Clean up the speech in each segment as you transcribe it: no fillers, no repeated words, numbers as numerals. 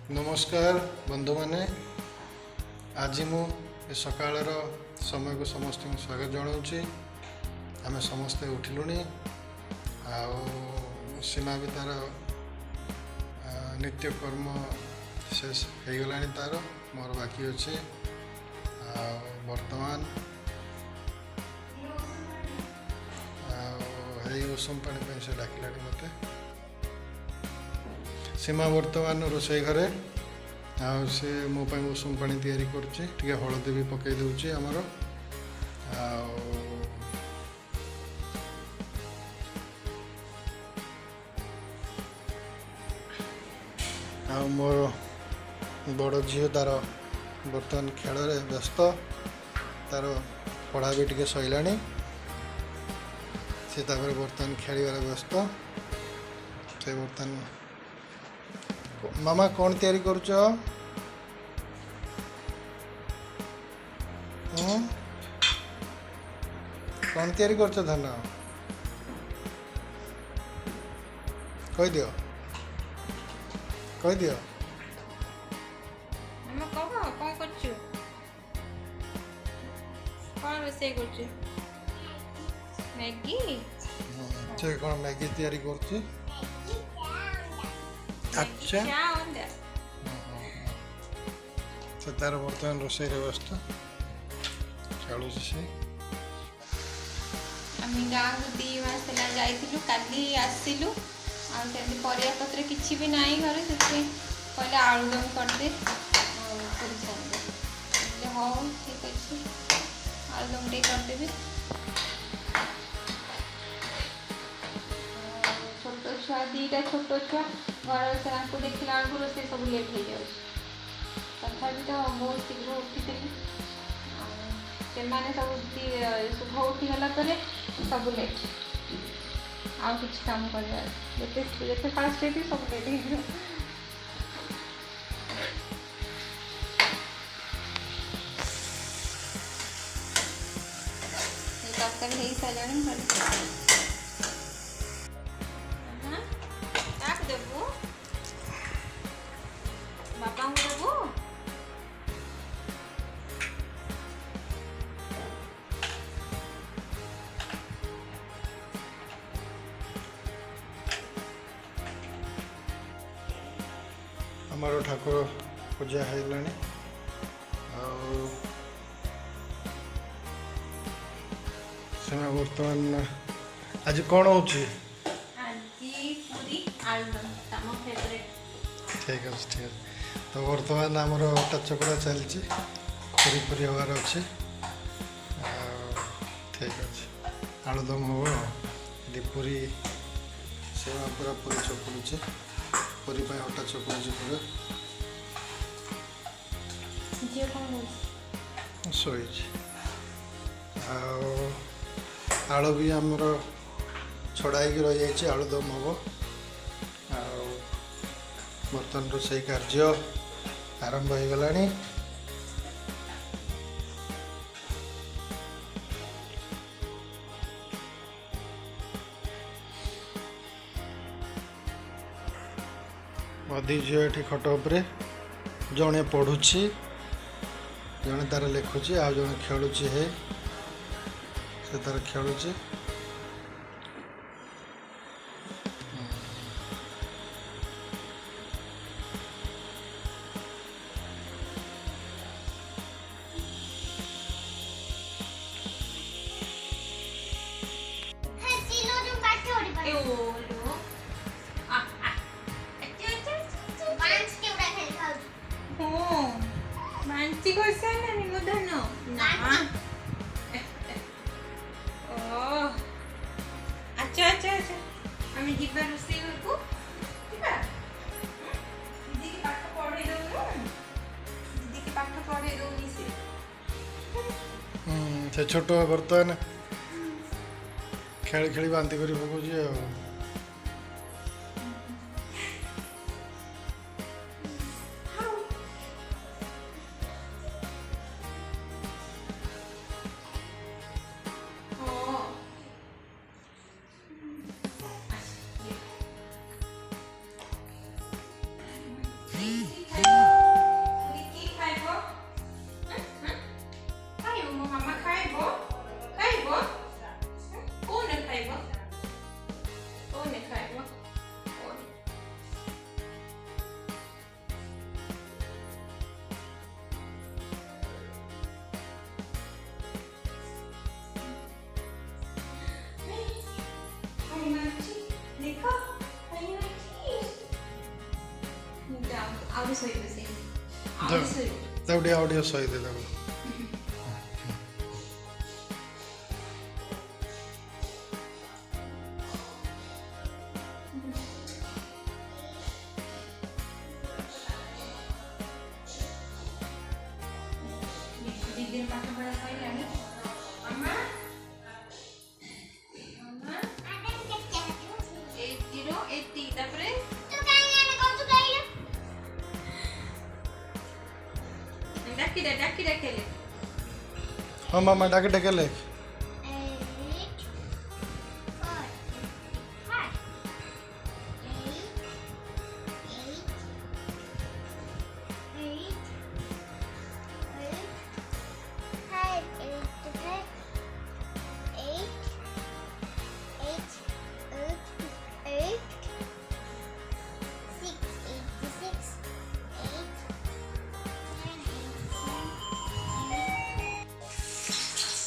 नमस्कार बंधु माने आज मु सकाळर समय को समस्त स्वागत जनाऊँगी। आम समस्ते उठिलुणी सीमा भी तार नित्यकर्म शेष हो गला तार मोर बाकी अच्छे बर्तमान उषुम पानी से डाकिला मत सीमा बर्तमान रोषे घरे से मो उषुम पानी तैयारी करछे हलदी भी पकई दूची आमर मोर बड़ झील तार बर्तमान खेल व्यस्त तार पढ़ा भी टे सैला से बर्तमान खेल व्यस्त से बर्तमान मामा कौन तैयारी करुच कौन तैयारी कर धन कह दियो मैगी से कौन मैगी तैयारी कर अच्छा से तार बर्तमान रोषे व्यस्त चलू से आम गाँव को 2 मास जाइलु काली आसिलु परिया पत्र किसी भी ना घर से कहले आलुदम करदे हाँ ठीक अच्छे आलुदम टे करदेवी छोट छुआ 2टा छोट छुआ घर से देखला बेलू रोसे सब लेट हो जाए तथापि तो बहुत शीघ्र उठी से सब शुभ उठीगला सब लेट आउ किसी काम कर जिते फास्ट है सब लेट हो तरकारी हो सारे देवु बापा को देवु आमर ठाकुर पूजा है बर्तमान आज कौन हो ठीक अच्छे तो बर्तमान आमर अटा चकड़ा चलती पूरी पूरी हबार अच्छे ठीक अच्छे आलुदम हम पूरी सेवा पूरा पूरी चकुड़े पूरी अटा चकुड़े पूरा शोई आलू भी आमर छड़ाई रही जाए आलुदम हम बर्तमान रोषे कार्य आरंभ हो गला मधी झील ये खट उपरे जड़े पढ़ुची जड़े तार लिखुची आ जड़े खेलुची है से तार खेलुची अच्छा अच्छा अच्छा आम जीवा रोषे घर को दीदी की पाठ पढ़े दीदी की पाठ पढ़े दौनी से छोट बर्तमान खेली खेली बांती कर पकाउछ आउरी सोइबे से दे आउरी सोइबे दे ऑडियो सही दे दे दीदी पाठ पढ़ा सइलानी अम्मा अम्मा 80 तापरे डाकी खेले हाँ मामा डाके डाके ले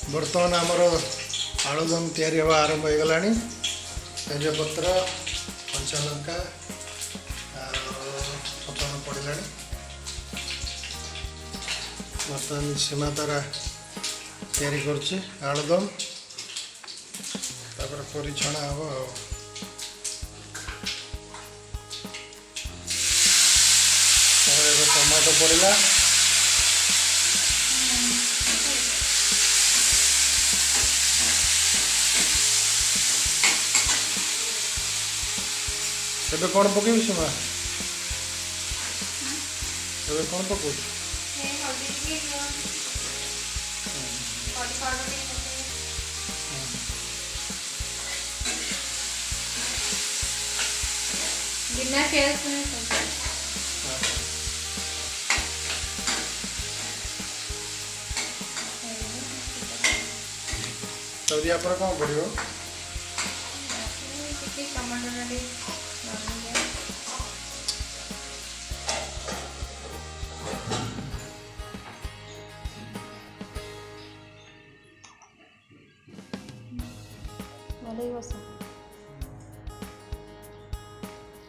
बर्तमान आमर आलुदम तैयारी हवा आरंभ हो गला तेजपत्र कंचा लंका फुटन पड़ा बर्तमान सीमा तारा तैयारी करुच्ची आलुदम तापर पूरी छणा हम टमाटो पड़ा ଏବେ कौन पकेबी सीमा ଏବେ कौन पकौ बिना केस में तो दिया पर कौन पड़ो टमाटर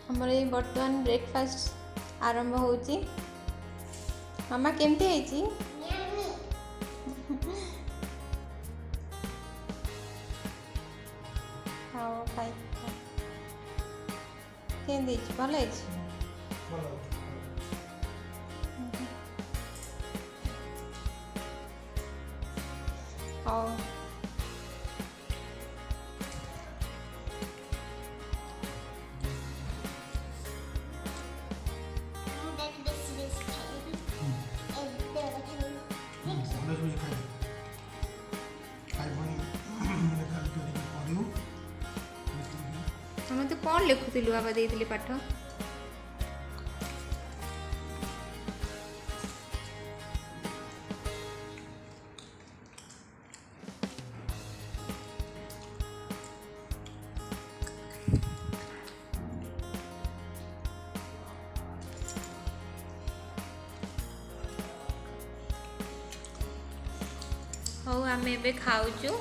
हमर ये बर्तमान ब्रेकफास्ट आरंभ होची मामा केमती है हाँ खाई केमती भल है हाँ तो कौन लिखुलु बाबा देइथिले पाठ हौ आमे एबे खाउछु